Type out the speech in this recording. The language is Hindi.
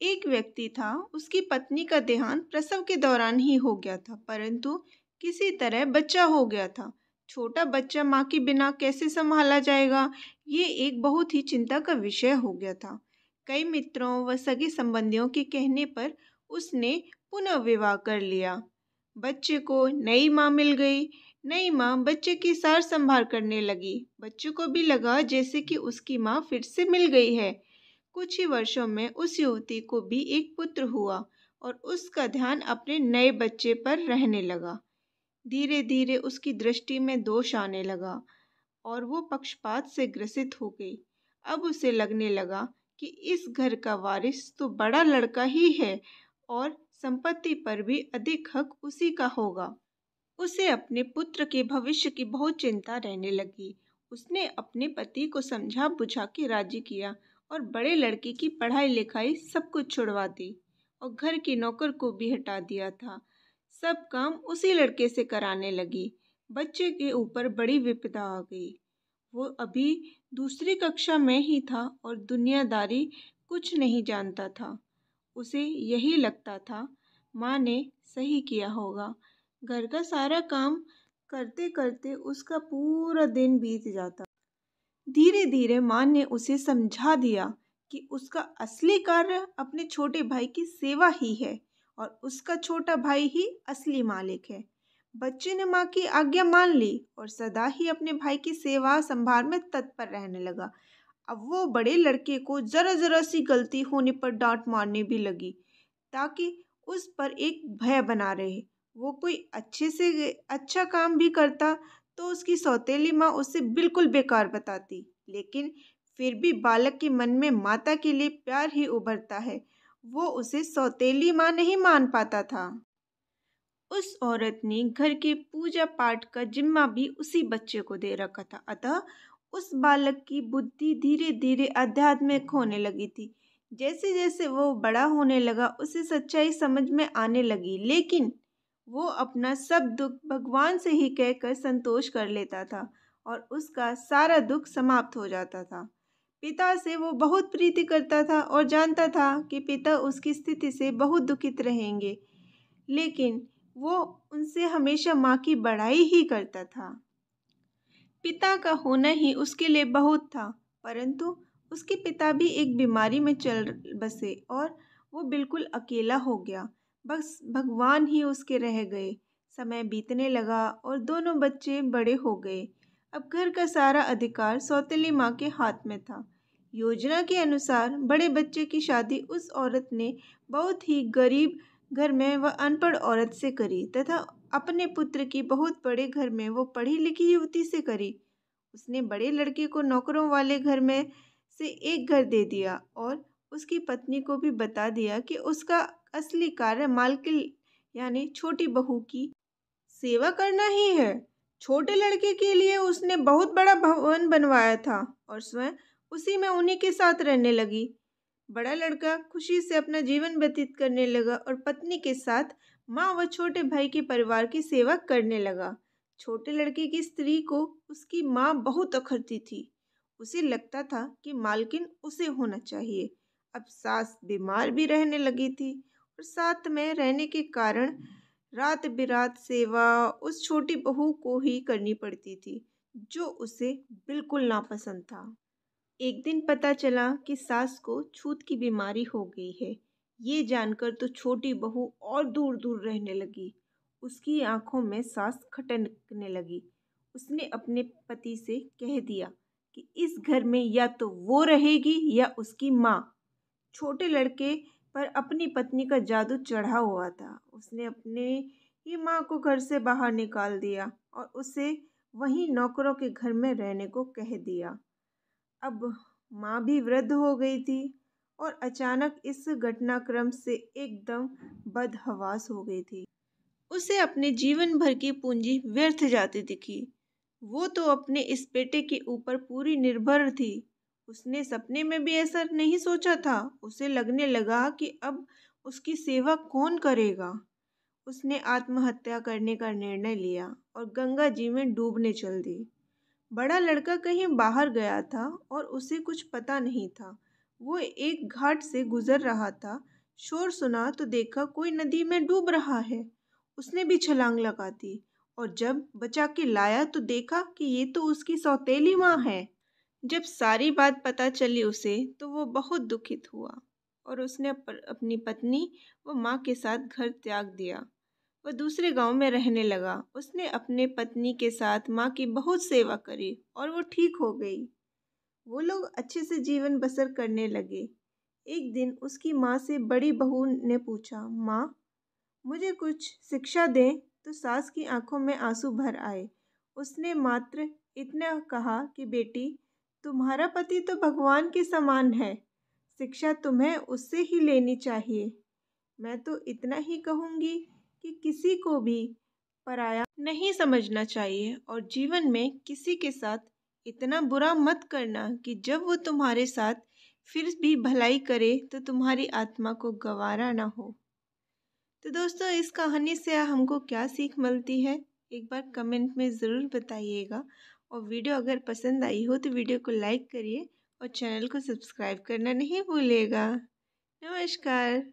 एक व्यक्ति था, उसकी पत्नी का देहांत प्रसव के दौरान ही हो गया था, परंतु किसी तरह बच्चा हो गया था। छोटा बच्चा माँ के बिना कैसे संभाला जाएगा, ये एक बहुत ही चिंता का विषय हो गया था। कई मित्रों व सगे संबंधियों के कहने पर उसने पुनः विवाह कर लिया। बच्चे को नई माँ मिल गई। नई माँ बच्चे की सार संभाल करने लगी। बच्चे को भी लगा जैसे कि उसकी माँ फिर से मिल गई है। कुछ ही वर्षों में उस युवती को भी एक पुत्र हुआ और उसका ध्यान अपने नए बच्चे पर रहने लगा। धीरे धीरे उसकी दृष्टि में दोष आने लगा और वो पक्षपात से ग्रसित हो गई। अब उसे लगने लगा कि इस घर का वारिस तो बड़ा लड़का ही है और संपत्ति पर भी अधिक हक उसी का होगा। उसे अपने पुत्र के भविष्य की बहुत चिंता रहने लगी। उसने अपने पति को समझा बुझा के राजी किया और बड़े लड़के की पढ़ाई लिखाई सब कुछ छुड़वा दी और घर की नौकर को भी हटा दिया था। सब काम उसी लड़के से कराने लगी। बच्चे के ऊपर बड़ी विपदा आ गई। वो अभी दूसरी कक्षा में ही था और दुनियादारी कुछ नहीं जानता था। उसे यही लगता था माँ ने सही किया होगा। घर का सारा काम करते करते उसका पूरा दिन बीत जाता। धीरे धीरे माँ ने उसे समझा दिया कि उसका असली कार्य अपने छोटे भाई की सेवा ही है और उसका छोटा भाई ही असली मालिक है। बच्चे ने माँ की आज्ञा मान ली और सदा ही अपने भाई की सेवा संभाल में तत्पर रहने लगा। अब वो बड़े लड़के को जरा जरा सी गलती होने पर डांट मारने भी लगी, ताकि उस पर एक भय बना रहे। वो कोई अच्छे से अच्छा काम भी करता तो उसकी सौतेली माँ उसे बिल्कुल बेकार बताती, लेकिन फिर भी बालक के मन में माता के लिए प्यार ही उभरता है। वो उसे सौतेली माँ नहीं मान पाता था। उस औरत ने घर के पूजा पाठ का जिम्मा भी उसी बच्चे को दे रखा था, अतः उस बालक की बुद्धि धीरे धीरे आध्यात्मिक होने लगी थी। जैसे जैसे वो बड़ा होने लगा उसे सच्चाई समझ में आने लगी, लेकिन वो अपना सब दुख भगवान से ही कहकर संतोष कर लेता था और उसका सारा दुख समाप्त हो जाता था। पिता से वो बहुत प्रीति करता था और जानता था कि पिता उसकी स्थिति से बहुत दुखित रहेंगे, लेकिन वो उनसे हमेशा माँ की बड़ाई ही करता था। पिता का होना ही उसके लिए बहुत था, परंतु उसके पिता भी एक बीमारी में चल बसे और वो बिल्कुल अकेला हो गया। बस भगवान ही उसके रह गए। समय बीतने लगा और दोनों बच्चे बड़े हो गए। अब घर का सारा अधिकार सौतेली माँ के हाथ में था। योजना के अनुसार बड़े बच्चे की शादी उस औरत ने बहुत ही गरीब घर में वह अनपढ़ औरत से करी तथा अपने पुत्र की बहुत बड़े घर में वो पढ़ी लिखी युवती से करी। उसने बड़े लड़के को नौकरों वाले घर में से एक घर दे दिया और उसकी पत्नी को भी बता दिया कि उसका असली कार्य मालकिन यानी छोटी बहू की सेवा करना ही है। छोटे लड़के के लिए उसने बहुत बड़ा भवन बनवाया था और स्वयं उसी में उन्हीं के साथ रहने लगी। बड़ा लड़का खुशी से अपना जीवन व्यतीत करने लगा और पत्नी के साथ माँ व छोटे भाई के परिवार की सेवा करने लगा। छोटे लड़के की स्त्री को उसकी माँ बहुत अखरती थी। उसे लगता था कि मालकिन उसे होना चाहिए। अब सास बीमार भी रहने लगी थी और साथ में रहने के कारण रात बिरात सेवा उस छोटी बहू को ही करनी पड़ती थी, जो उसे बिल्कुल नापसंद था। एक दिन पता चला कि सास को छूत की बीमारी हो गई है। ये जानकर तो छोटी बहू और दूर दूर रहने लगी। उसकी आंखों में सांस खटकने लगी। उसने अपने पति से कह दिया कि इस घर में या तो वो रहेगी या उसकी माँ। छोटे लड़के पर अपनी पत्नी का जादू चढ़ा हुआ था। उसने अपने ही माँ को घर से बाहर निकाल दिया और उसे वहीं नौकरों के घर में रहने को कह दिया। अब माँ भी वृद्ध हो गई थी और अचानक इस घटनाक्रम से एकदम बदहवास हो गई थी। उसे अपने जीवन भर की पूंजी व्यर्थ जाती दिखी। वो तो अपने इस बेटे के ऊपर पूरी निर्भर थी। उसने सपने में भी ऐसा नहीं सोचा था। उसे लगने लगा कि अब उसकी सेवा कौन करेगा। उसने आत्महत्या करने का निर्णय लिया और गंगा जी में डूबने चल दी। बड़ा लड़का कहीं बाहर गया था और उसे कुछ पता नहीं था। वो एक घाट से गुजर रहा था। शोर सुना तो देखा कोई नदी में डूब रहा है। उसने भी छलांग लगा दी और जब बचा के लाया तो देखा कि ये तो उसकी सौतेली माँ है। जब सारी बात पता चली उसे तो वो बहुत दुखित हुआ और उसने अपनी पत्नी व माँ के साथ घर त्याग दिया। वह दूसरे गांव में रहने लगा। उसने अपने पत्नी के साथ माँ की बहुत सेवा करी और वो ठीक हो गई। वो लोग अच्छे से जीवन बसर करने लगे। एक दिन उसकी माँ से बड़ी बहू ने पूछा, माँ मुझे कुछ शिक्षा दें। तो सास की आंखों में आंसू भर आए। उसने मात्र इतना कहा कि बेटी, तुम्हारा पति तो भगवान के समान है, शिक्षा तुम्हें उससे ही लेनी चाहिए। मैं तो इतना ही कहूँगी कि किसी को भी पराया नहीं समझना चाहिए और जीवन में किसी के साथ इतना बुरा मत करना कि जब वो तुम्हारे साथ फिर भी भलाई करे तो तुम्हारी आत्मा को गवारा ना हो। तो दोस्तों, इस कहानी से हमको क्या सीख मिलती है, एक बार कमेंट में ज़रूर बताइएगा। और वीडियो अगर पसंद आई हो तो वीडियो को लाइक करिए और चैनल को सब्सक्राइब करना नहीं भूलिएगा। नमस्कार।